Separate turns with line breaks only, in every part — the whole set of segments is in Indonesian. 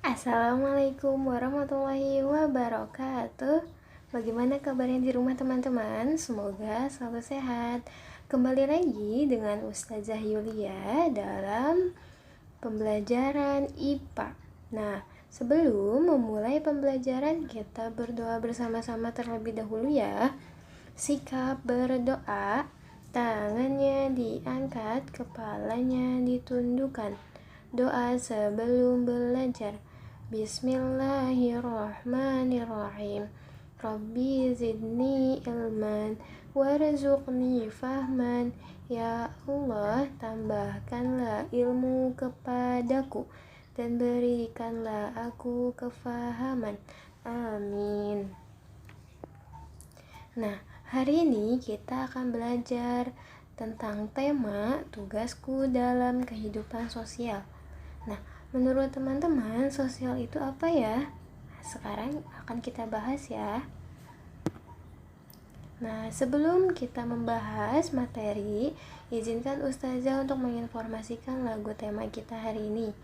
Assalamualaikum warahmatullahi wabarakatuh. Bagaimana kabarnya di rumah teman-teman? Semoga selalu sehat. Kembali lagi dengan Ustazah Yulia dalam pembelajaran IPA. Nah, sebelum memulai pembelajaran, kita berdoa bersama-sama terlebih dahulu ya. Sikap berdoa, tangannya diangkat, kepalanya ditundukkan. Doa sebelum belajar. Bismillahirrahmanirrahim. Rabbi zidni ilman warzuqni fahman. Ya Allah, tambahkanlah ilmu kepadaku dan berikanlah aku kefahaman. Amin. Nah, hari ini kita akan belajar tentang tema tugasku dalam kehidupan sosial. Nah, menurut teman-teman, sosial itu apa ya? Sekarang akan kita bahas ya. Nah, sebelum kita membahas materi, izinkan Ustazah untuk menginformasikan lagu tema kita hari ini.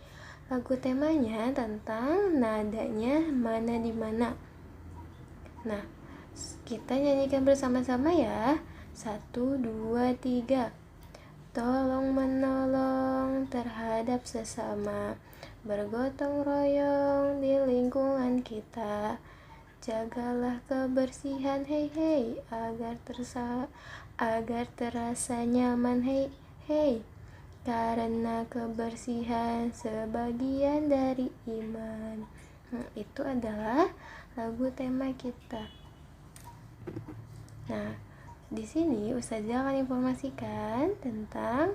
Lagu temanya tentang nadanya mana di mana. Nah, kita nyanyikan bersama-sama ya. 1, 2, 3. Tolong menolong terhadap sesama, bergotong royong di lingkungan kita. Jagalah kebersihan, hei hei, agar terasa nyaman, hei hei. Karena kebersihan sebagian dari iman. Itu adalah lagu tema kita. Nah, di sini Ustazah akan informasikan tentang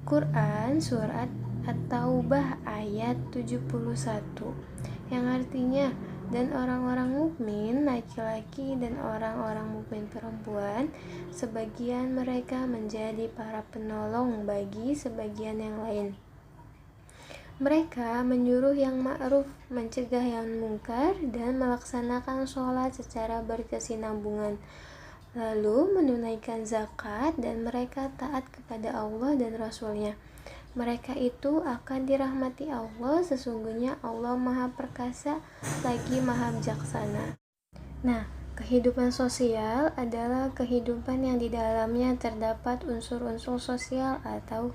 Quran surat At-Taubah ayat 71 yang artinya, dan orang-orang mukmin laki-laki dan orang-orang mukmin perempuan, sebagian mereka menjadi para penolong bagi sebagian yang lain. Mereka menyuruh yang ma'ruf, mencegah yang mungkar, dan melaksanakan sholat secara berkesinambungan, lalu menunaikan zakat, dan mereka taat kepada Allah dan Rasul-Nya. Mereka itu akan dirahmati Allah, sesungguhnya Allah Maha Perkasa lagi Maha Bijaksana. Nah, kehidupan sosial adalah kehidupan yang di dalamnya terdapat unsur-unsur sosial atau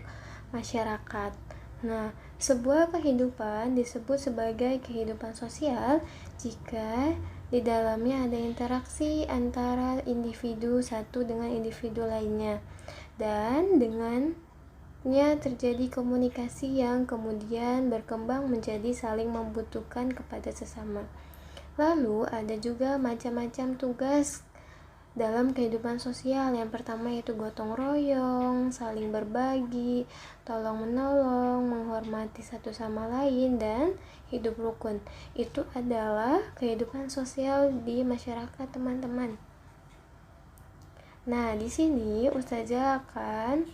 masyarakat. Nah, sebuah kehidupan disebut sebagai kehidupan sosial jika di dalamnya ada interaksi antara individu satu dengan individu lainnya, dan dengannya terjadi komunikasi yang kemudian berkembang menjadi saling membutuhkan kepada sesama. Lalu ada juga macam-macam tugas dalam kehidupan sosial. Yang pertama yaitu gotong royong, saling berbagi, tolong menolong, menghormati satu sama lain, dan hidup rukun. Itu adalah kehidupan sosial di masyarakat, teman-teman. Nah, di sini Ustazah akan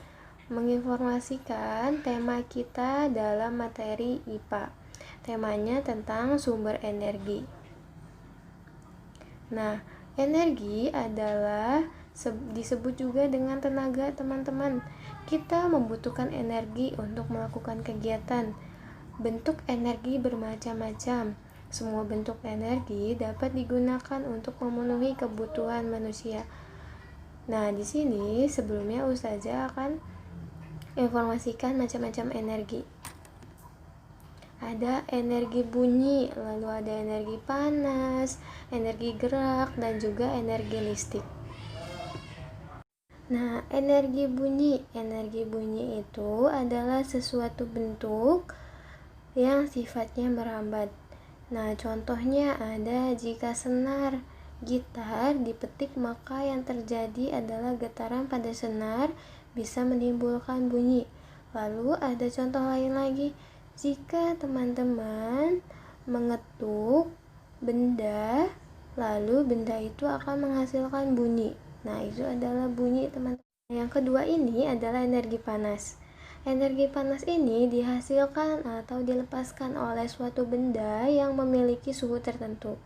menginformasikan tema kita dalam materi IPA. Temanya tentang sumber energi. Nah, energi adalah disebut juga dengan tenaga, teman-teman. Kita membutuhkan energi untuk melakukan kegiatan. Bentuk energi bermacam-macam. Semua bentuk energi dapat digunakan untuk memenuhi kebutuhan manusia. Nah, di sini sebelumnya Ustazah akan informasikan macam-macam energi. Ada energi bunyi, lalu ada energi panas, energi gerak, dan juga energi listrik. Nah, energi bunyi itu adalah sesuatu bentuk yang sifatnya merambat. Nah, contohnya ada jika senar gitar dipetik, maka yang terjadi adalah getaran pada senar bisa menimbulkan bunyi. Lalu ada contoh lain lagi, jika teman-teman mengetuk benda, lalu benda itu akan menghasilkan bunyi. Nah, itu adalah bunyi, teman-teman. Yang kedua ini adalah energi panas. Energi panas ini dihasilkan atau dilepaskan oleh suatu benda yang memiliki suhu tertentu.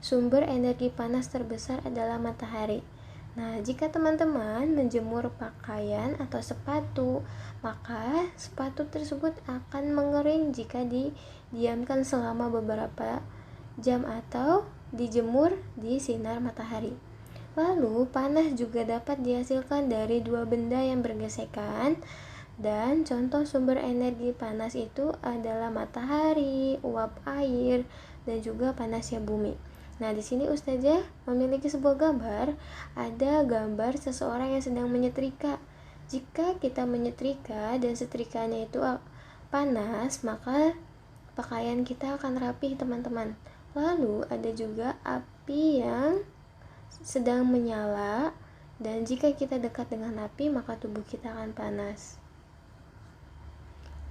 Sumber energi panas terbesar adalah matahari. Nah, jika teman-teman menjemur pakaian atau sepatu, maka sepatu tersebut akan mengering jika didiamkan selama beberapa jam atau dijemur di sinar matahari. Lalu, panas juga dapat dihasilkan dari dua benda yang bergesekan, dan contoh sumber energi panas itu adalah matahari, uap air, dan juga panasnya bumi. Nah, di sini Ustazah memiliki sebuah gambar. Ada gambar seseorang yang sedang menyetrika. Jika kita menyetrika dan setrikanya itu panas, maka pakaian kita akan rapih, teman-teman. Lalu ada juga api yang sedang menyala, dan jika kita dekat dengan api, maka tubuh kita akan panas.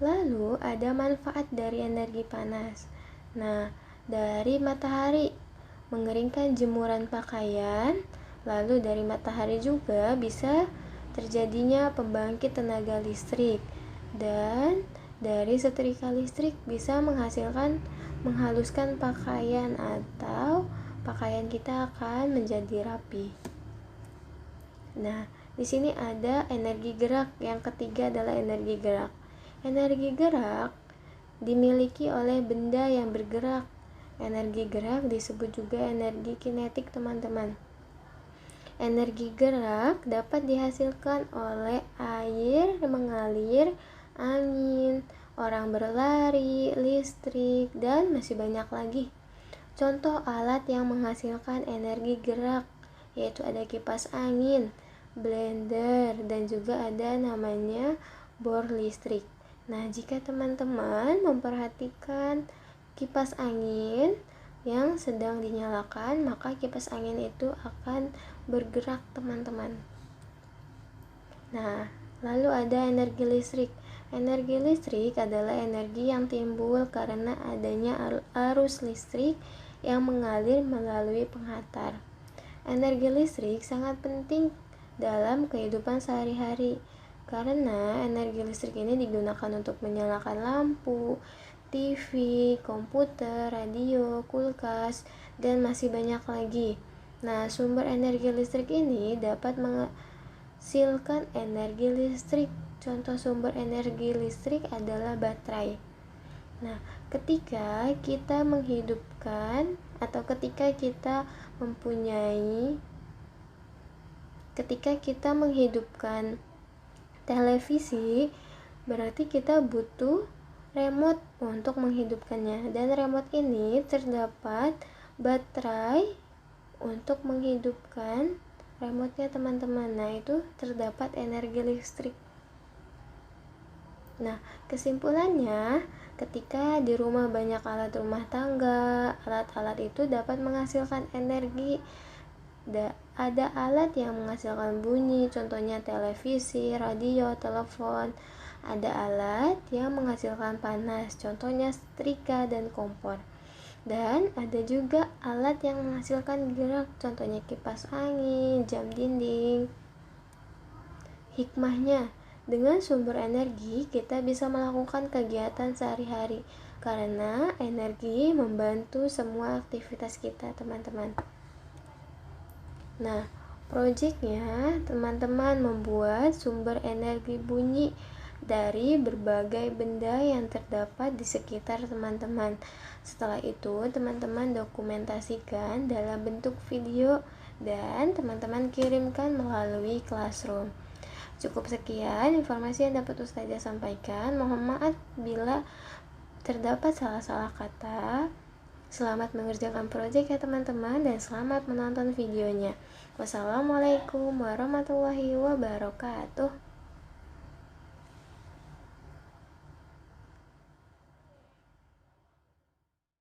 Lalu ada manfaat dari energi panas. Nah, dari matahari mengeringkan jemuran pakaian, lalu dari matahari juga bisa terjadinya pembangkit tenaga listrik, dan dari setrika listrik bisa menghaluskan pakaian atau pakaian kita akan menjadi rapi. Nah, di sini ada energi gerak. Yang ketiga adalah energi gerak. Energi gerak dimiliki oleh benda yang bergerak. Energi gerak disebut juga energi kinetik, teman-teman. Energi gerak dapat dihasilkan oleh air mengalir, angin, orang berlari, listrik, dan masih banyak lagi. Contoh alat yang menghasilkan energi gerak yaitu ada kipas angin, blender, dan juga ada namanya bor listrik. Nah, jika teman-teman memperhatikan kipas angin yang sedang dinyalakan, maka kipas angin itu akan bergerak, teman-teman. Nah, lalu ada energi listrik. Energi listrik adalah energi yang timbul karena adanya arus listrik yang mengalir melalui penghantar. Energi listrik sangat penting dalam kehidupan sehari-hari karena energi listrik ini digunakan untuk menyalakan lampu, TV, komputer, radio, kulkas, dan masih banyak lagi. Nah, sumber energi listrik ini dapat menghasilkan energi listrik. Contoh sumber energi listrik adalah baterai. Nah, ketika kita menghidupkan atau ketika kita menghidupkan televisi, berarti kita butuh remote untuk menghidupkannya, dan remote ini terdapat baterai untuk menghidupkan remote-nya, teman-teman. Nah, itu terdapat energi listrik. Nah, kesimpulannya, ketika di rumah banyak alat rumah tangga, alat-alat itu dapat menghasilkan energi. Ada alat yang menghasilkan bunyi, contohnya televisi, radio, telepon. Ada alat yang menghasilkan panas, contohnya setrika dan kompor. Dan ada juga alat yang menghasilkan gerak, contohnya kipas angin, jam dinding. Hikmahnya, dengan sumber energi kita bisa melakukan kegiatan sehari-hari karena energi membantu semua aktivitas kita, teman-teman. Nah, proyeknya teman-teman membuat sumber energi bunyi dari berbagai benda yang terdapat di sekitar teman-teman. Setelah itu, teman-teman dokumentasikan dalam bentuk video dan teman-teman kirimkan melalui Classroom. Cukup sekian informasi yang dapat Ustazah sampaikan. Mohon maaf bila terdapat salah-salah kata. Selamat mengerjakan proyek ya teman-teman, dan selamat menonton videonya. Wassalamualaikum warahmatullahi wabarakatuh.